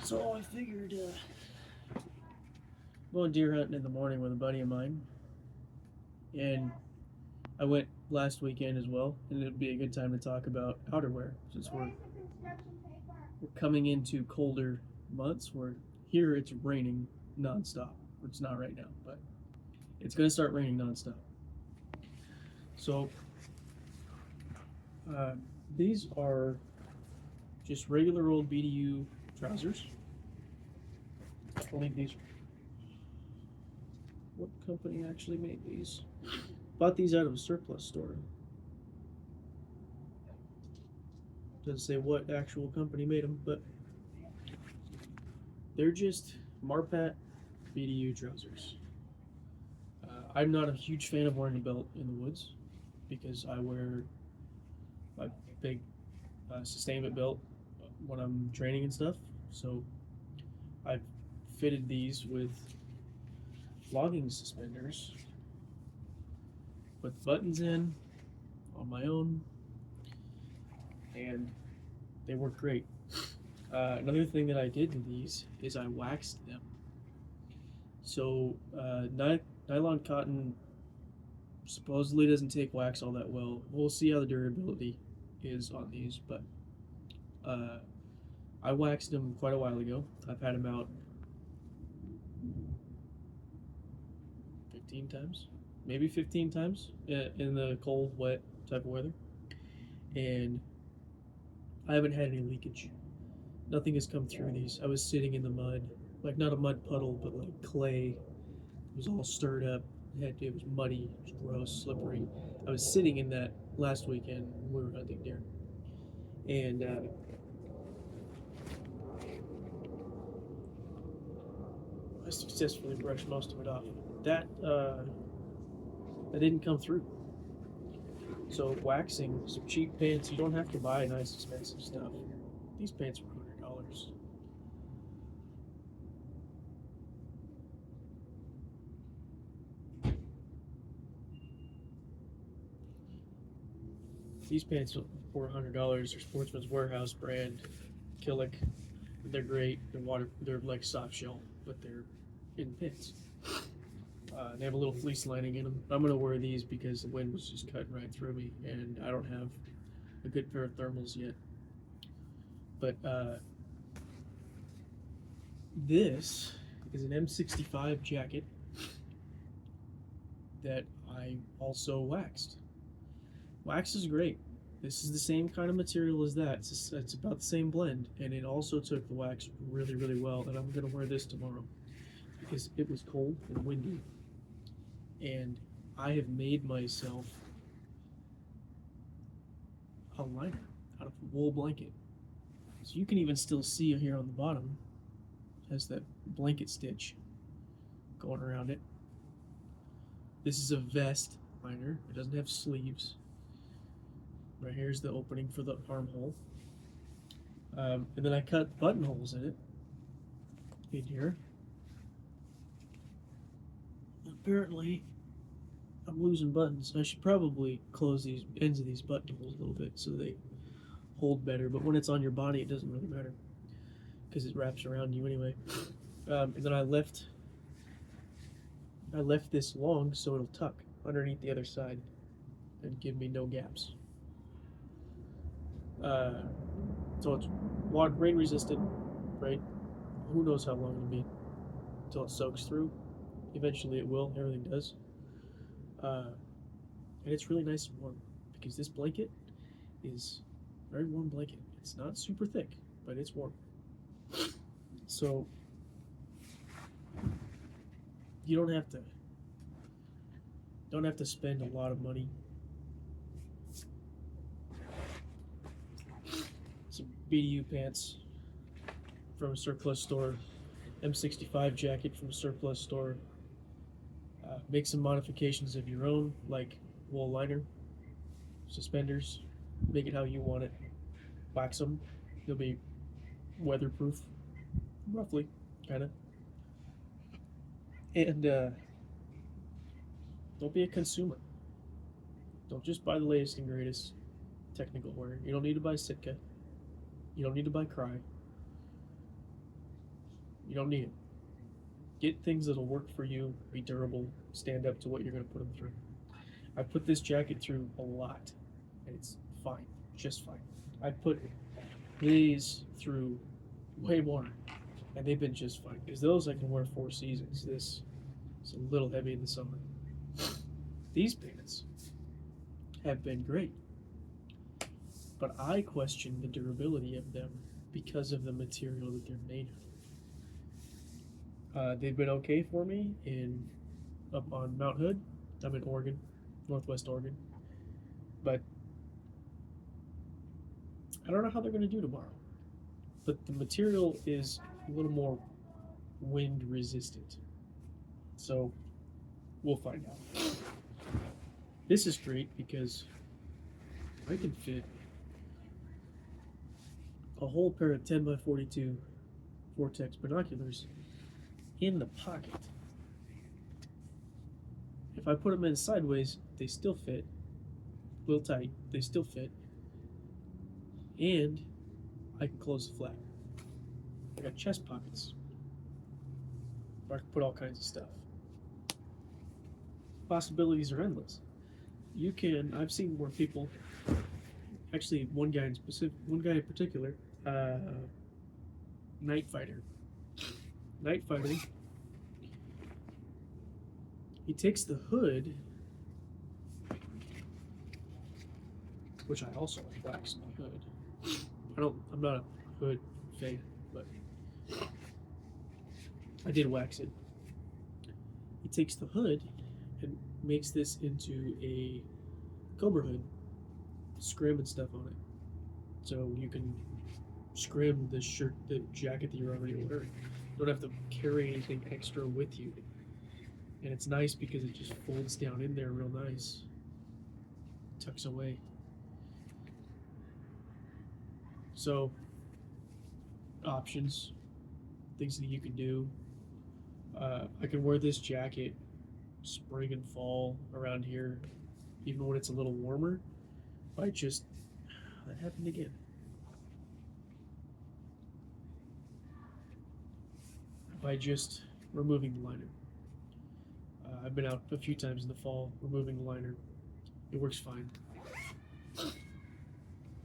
So I figured going deer hunting in the morning with a buddy of mine, and I went last weekend as well, and it'd be a good time to talk about outerwear since we're coming into colder months. Where here it's raining nonstop. It's not right now, but it's gonna start raining nonstop. So uh, these are just regular old BDU trousers. I believe these. What company actually made these? Bought these out of a surplus store. Doesn't say what actual company made them, but they're just Marpat BDU trousers. I'm not a huge fan of wearing a belt in the woods because I wear a big sustainment belt when I'm training and stuff. So I've fitted these with logging suspenders, put the buttons in on my own, and they work great. Another thing that I did to these is I waxed them. So nylon cotton supposedly doesn't take wax all that well. We'll see how the durability is on these, but uh, I waxed them quite a while ago. I've had them out 15 times, maybe 15 times in the cold, wet type of weather, and I haven't had any leakage. Nothing has come through these. I was sitting in the mud, like not a mud puddle, but like clay. It was all stirred up. It was muddy, it was gross, slippery. I was sitting in that last weekend when we were hunting deer, and I successfully brushed most of it off. That didn't come through. So waxing some cheap pants. You don't have to buy nice expensive stuff. These pants were $100. These pants were $100. They're Sportsman's Warehouse brand, Killick. They're great. They're like soft shell, but they're in pants. They have a little fleece lining in them. I'm gonna wear these because the wind was just cutting right through me, and I don't have a good pair of thermals yet. But this is an M65 jacket that I also waxed. Wax is great. This is the same kind of material as that. It's about the same blend, and it also took the wax really, really well. And I'm gonna wear this tomorrow because it was cold and windy, and I have made myself a liner out of a wool blanket. So you can even still see here on the bottom has that blanket stitch going around it. This is a vest liner. It doesn't have sleeves. Right here's the opening for the armhole. And then I cut buttonholes in it. In here. Apparently, I'm losing buttons. I should probably close these ends of these buttonholes a little bit so they hold better. But when it's on your body, it doesn't really matter because it wraps around you anyway. And then I left this long so it'll tuck underneath the other side and give me no gaps. So it's rain resistant, right? Who knows how long it'll be until it soaks through. Eventually it will. Everything does. And it's really nice and warm because this blanket is a very warm blanket. It's not super thick, but it's warm. So you don't have to spend a lot of money. Some BDU pants from a surplus store, M65 jacket from a surplus store. Make some modifications of your own, like wool liner, suspenders. Make it how you want it. Wax them. They'll be weatherproof, roughly, kind of. And don't be a consumer. Don't just buy the latest and greatest technical wear. You don't need to buy Sitka. You don't need to buy Cry. You don't need it. Get things that'll work for you, be durable, stand up to what you're going to put them through. I put this jacket through a lot, and it's fine, just fine. I put these through way more, and they've been just fine. Because those I can wear 4 seasons. This is a little heavy in the summer. These pants have been great, but I question the durability of them because of the material that they're made of. They've been okay for me up on Mount Hood. I'm in Oregon, Northwest Oregon, but I don't know how they're going to do tomorrow. But the material is a little more wind resistant, so we'll find out. This is great because I can fit a whole pair of 10x42 Vortex binoculars in the pocket. If I put them in sideways, they still fit. A little tight, they still fit. And I can close the flap. I got chest pockets where I can put all kinds of stuff. Possibilities are endless. I've seen where people, actually one guy in particular, Night Fighter, he takes the hood, which I also wax my hood. I'm not a hood fan, but I did wax it. He takes the hood and makes this into a Cobra hood, scrim and stuff on it. So you can scrim the jacket that you're already wearing. You don't have to carry anything extra with you. And it's nice because it just folds down in there real nice. Tucks away. So, options, things that you can do. I can wear this jacket spring and fall around here, even when it's a little warmer. That happened again. By just removing the liner. I've been out a few times in the fall removing the liner. It works fine.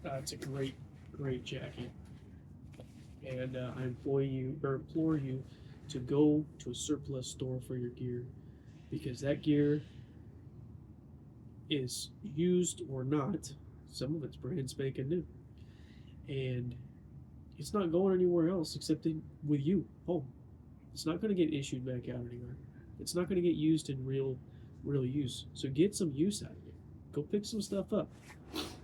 It's a great jacket, and I implore you to go to a surplus store for your gear, because that gear is used or not. Some of it's brand spanking new, and it's not going anywhere else except with you home. It's not going to get issued back out anywhere. It's not going to get used in real use. So get some use out of it. Go pick some stuff up.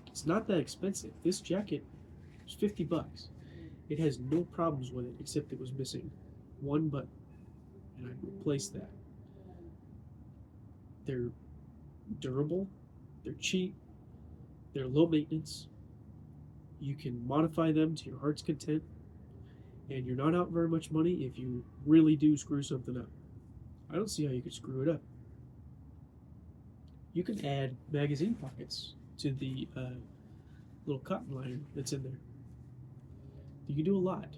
It's not that expensive. This jacket is $50. It has no problems with it except it was missing one button, and I replaced that. They're durable. They're cheap. They're low maintenance. You can modify them to your heart's content, and you're not out very much money if you really do screw something up. I don't see how you could screw it up. You can add magazine pockets to the little cotton liner that's in there. You can do a lot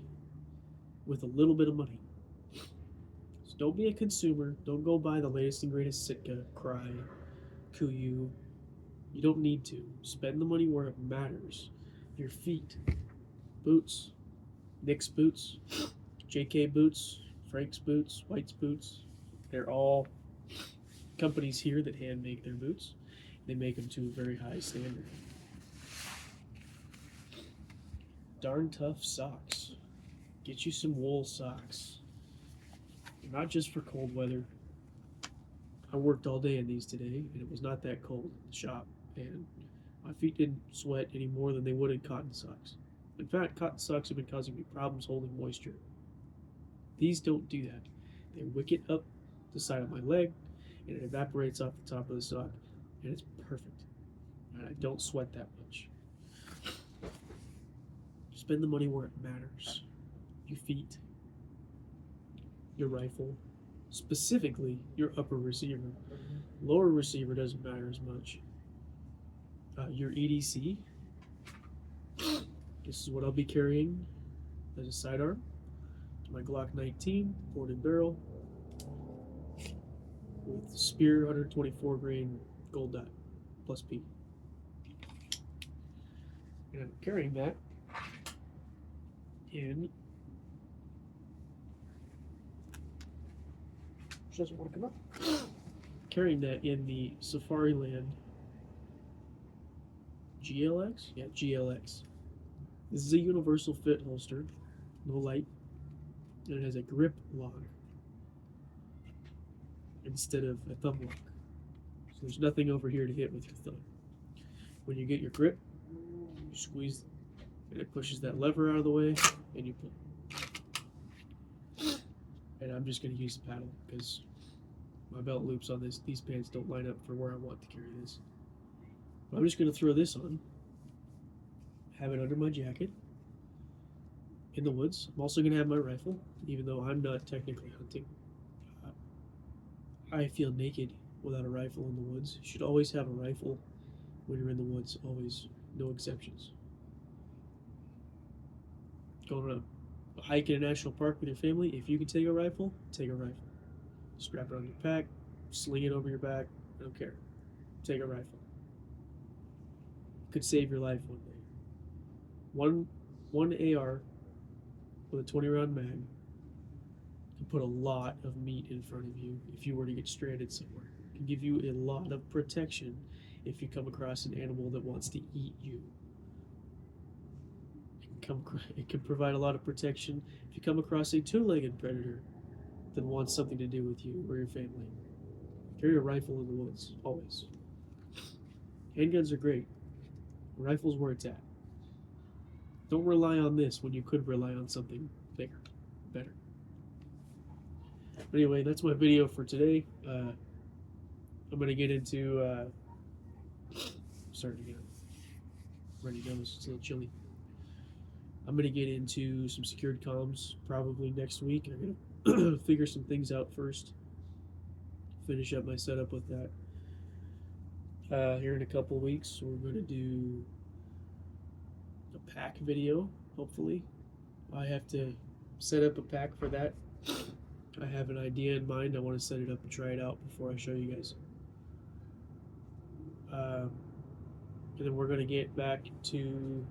with a little bit of money. So don't be a consumer. Don't go buy the latest and greatest Sitka, Cry, Kuiu. You don't need to. Spend the money where it matters. Your feet. Boots. Nick's boots. JK boots. Frank's boots. White's boots. They're all companies here that hand make their boots. They make them to a very high standard. Darn tough socks. Get you some wool socks. They're not just for cold weather. I worked all day in these today, and it was not that cold in the shop, and my feet didn't sweat any more than they would in cotton socks. In fact, cotton socks have been causing me problems holding moisture. These don't do that. They wick it up the side of my leg, and it evaporates off the top of the sock, and it's perfect. And I don't sweat that much. Spend the money where it matters. Your feet, your rifle, specifically your upper receiver. Lower receiver doesn't matter as much. Your EDC. This is what I'll be carrying as a sidearm. My Glock 19, boarded barrel, with Spear 124 grain gold dot plus P. And I'm carrying that in. Which doesn't want to come up. Carrying that in the Safariland GLX? Yeah, GLX. This is a universal fit holster, no light, and it has a grip lock instead of a thumb lock. So there's nothing over here to hit with your thumb. When you get your grip, you squeeze and it pushes that lever out of the way and you pull. And I'm just going to use the paddle because my belt loops on these pants don't line up for where I want to carry this. But I'm just going to throw this on, have it under my jacket in the woods. I'm also going to have my rifle, even though I'm not technically hunting. I feel naked without a rifle in the woods. You should always have a rifle when you're in the woods, always, no exceptions. Going on a hike in a national park with your family, if you can take a rifle, take a rifle. Strap it on your pack, sling it over your back, I don't care. Take a rifle. Could save your life one day. One AR with a 20-round mag can put a lot of meat in front of you if you were to get stranded somewhere. It can give you a lot of protection if you come across an animal that wants to eat you. It can provide a lot of protection if you come across a two-legged predator that wants something to do with you or your family. Carry a rifle in the woods, always. Handguns are great. Rifle's where it's at. Don't rely on this when you could rely on something bigger, better. But anyway, that's my video for today. I'm going to get into... starting to get ready to go. It's a little chilly. I'm going to get into some secured comms probably next week. I'm going to figure some things out first. Finish up my setup with that. Here in a couple weeks, we're going to do a pack video, hopefully. I have to set up a pack for that. I have an idea in mind. I want to set it up and try it out before I show you guys. And then we're going to get back to...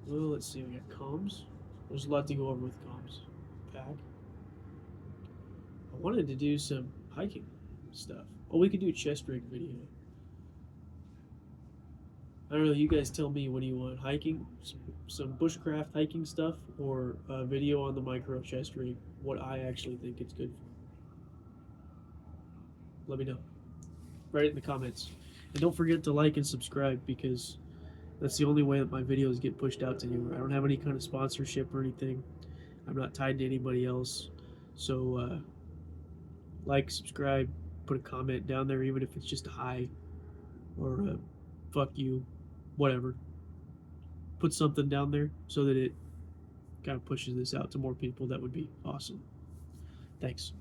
Well, let's see, we got comms. There's a lot to go over with comms. Pack. I wanted to do some hiking stuff. Oh, we could do a chest rig video. I don't know, you guys tell me, what do you want? Hiking? Some bushcraft hiking stuff? Or a video on the micro chest rig? What I actually think it's good for. Let me know. Write it in the comments. And don't forget to like and subscribe because that's the only way that my videos get pushed out to you. I don't have any kind of sponsorship or anything. I'm not tied to anybody else. So, like, subscribe, put a comment down there, even if it's just a hi or a fuck you, whatever. Put something down there so that it kind of pushes this out to more people. That would be awesome. Thanks.